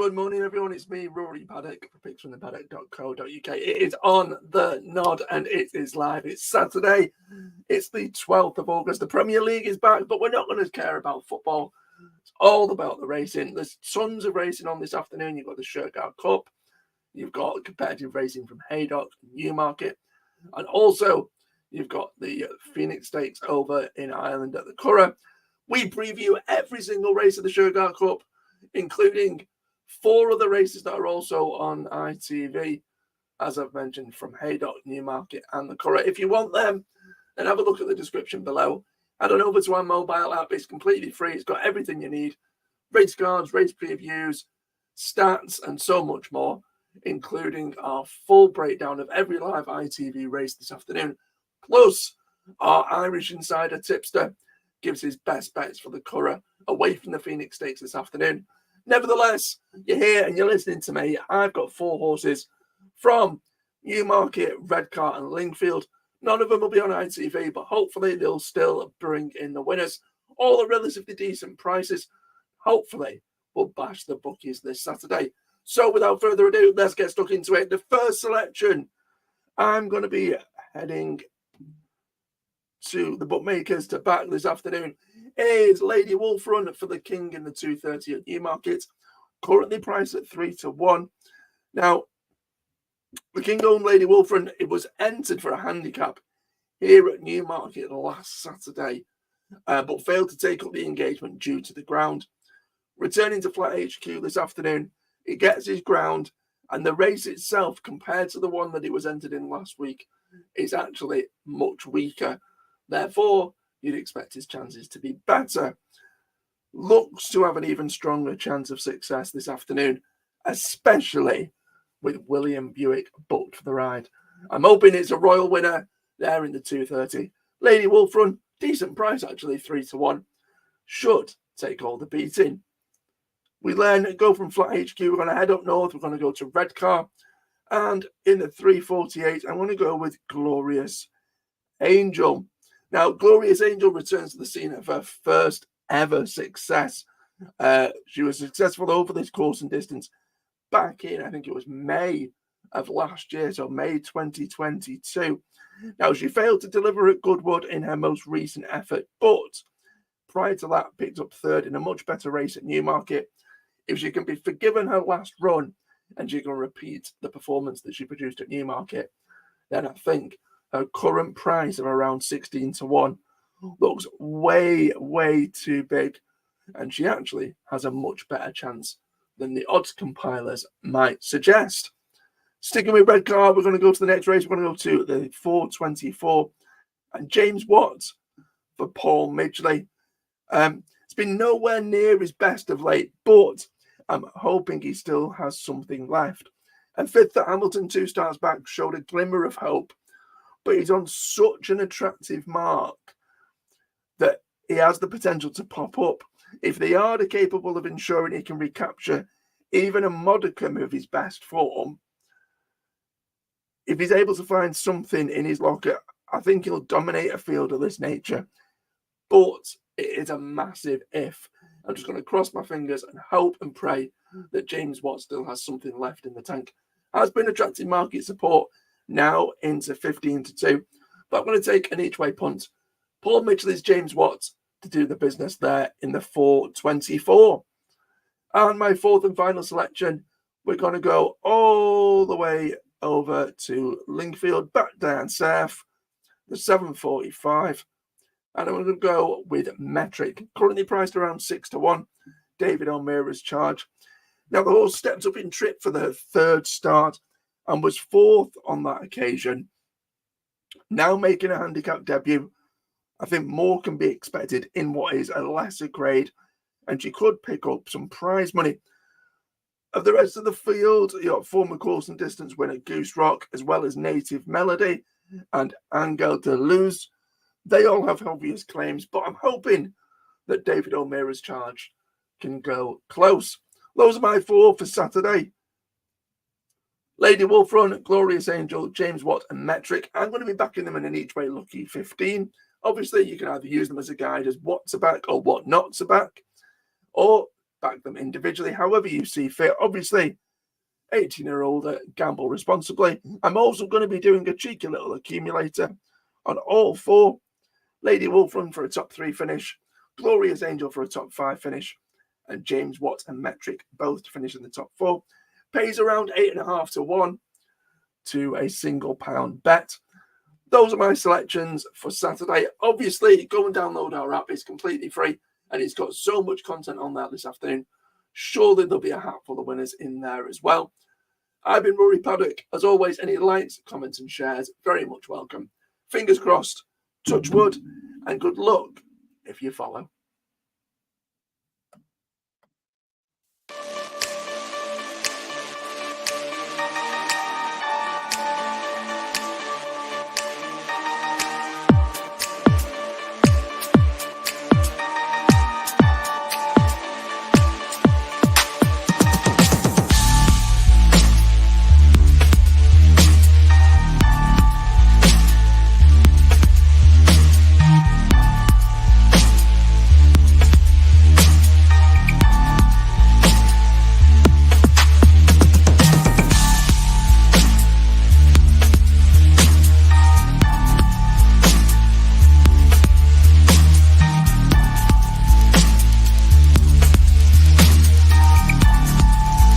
Good morning, everyone. It's me, Rory Paddock, for picksfromthepaddock.co.uk. It is on the nod and it is live. It's Saturday. It's the 12th of August. The Premier League is back, but we're not going to care about football. It's all about the racing. There's tons of racing on this afternoon. You've got the Shergar Cup. You've got competitive racing from Haydock, Newmarket. And also, you've got the Phoenix Stakes over in Ireland at the Curragh. We preview every single race of the Shergar Cup, including 4 other races that are also on ITV, as I've mentioned, from Haydock, Newmarket and the Curragh. If you want them, then have a look at the description below. Head on over to our mobile app. It's completely free. It's got everything you need. Race cards, race previews, stats, and so much more, including our full breakdown of every live ITV race this afternoon. Plus, our Irish insider tipster gives his best bets for the Curragh away from the Phoenix Stakes this afternoon. Nevertheless, you're here and you're listening to me. I've got 4 horses from Newmarket, Redcar and Lingfield. None of them will be on ITV, but hopefully they'll still bring in the winners. All at relatively decent prices. Hopefully we'll bash the bookies this Saturday. So without further ado, let's get stuck into it. The first selection, I'm going to be heading to the bookmakers to back this afternoon, is Lady Wolf Run for the King in the 230 at Newmarket, currently priced at 3-1. Now, the King owned Lady Wolf Run. It was entered for a handicap here at Newmarket last Saturday, but failed to take up the engagement due to the ground. Returning to Flat HQ this afternoon, it gets his ground, and the race itself, compared to the one that it was entered in last week, is actually much weaker. Therefore, you'd expect his chances to be better. Looks to have an even stronger chance of success this afternoon, especially with William Buick booked for the ride. I'm hoping it's a royal winner there in the 230. Lady Wolf Run, decent price actually, 3-1. Should take all the beating. We then go from Flat HQ. We're going to head up north. We're going to go to Redcar. And in the 348, I'm going to go with Glorious Angel. Now, Glorious Angel returns to the scene of her first ever success. She was successful over this course and distance back in, I think it was May of last year, so May 2022. Now, she failed to deliver at Goodwood in her most recent effort, but prior to that, picked up 3rd in a much better race at Newmarket. If she can be forgiven her last run and she can repeat the performance that she produced at Newmarket, then I think her current price of around 16-1 looks way, way too big. And she actually has a much better chance than the odds compilers might suggest. Sticking with Redcar, we're going to go to the next race. We're going to go to the 424. And James Watts for Paul Midgley. It's been nowhere near his best of late, but I'm hoping he still has something left. And 5th at Hamilton, 2 starts back, showed a glimmer of hope. But he's on such an attractive mark that he has the potential to pop up. If the yard are capable of ensuring he can recapture even a modicum of his best form, if he's able to find something in his locker, I think he'll dominate a field of this nature. But it is a massive if. I'm just going to cross my fingers and hope and pray that James Watt still has something left in the tank. Has been attracting market support, now into 15-2. But I'm going to take an each-way punt. Paul Midgley's James Watts to do the business there in the 424. And my 4th and final selection, we're going to go all the way over to Lingfield, back down south, the 745. And I'm going to go with Metric, currently priced around 6-1. David O'Meara's charge. Now, the horse stepped up in trip for the 3rd start and was 4th on that occasion. Now making a handicap debut, I think more can be expected in what is a lesser grade, and she could pick up some prize money. Of the rest of the field, you got former course and distance winner Goose Rock, as well as Native Melody and Angel de Luz. They all have obvious claims, but I'm hoping that David O'Meara's charge can go close. Those are my 4 for Saturday. Lady Wolf Run, Glorious Angel, James Watt and Metric. I'm going to be backing them in an each way lucky 15. Obviously, you can either use them as a guide as what to back or what not to back. Or back them individually, however you see fit. Obviously, 18 or older, gamble responsibly. I'm also going to be doing a cheeky little accumulator on all 4. Lady Wolf Run for a top 3 finish, Glorious Angel for a top 5 finish, and James Watt and Metric both to finish in the top 4. Pays around 8.5 to 1 to a £1 bet. Those are my selections for Saturday. Obviously, go and download our app. It's completely free, and it's got so much content on there this afternoon. Surely there'll be a hat full of winners in there as well. I've been Rory Paddock. As always, any likes, comments, and shares, very much welcome. Fingers crossed, touch wood, and good luck if you follow.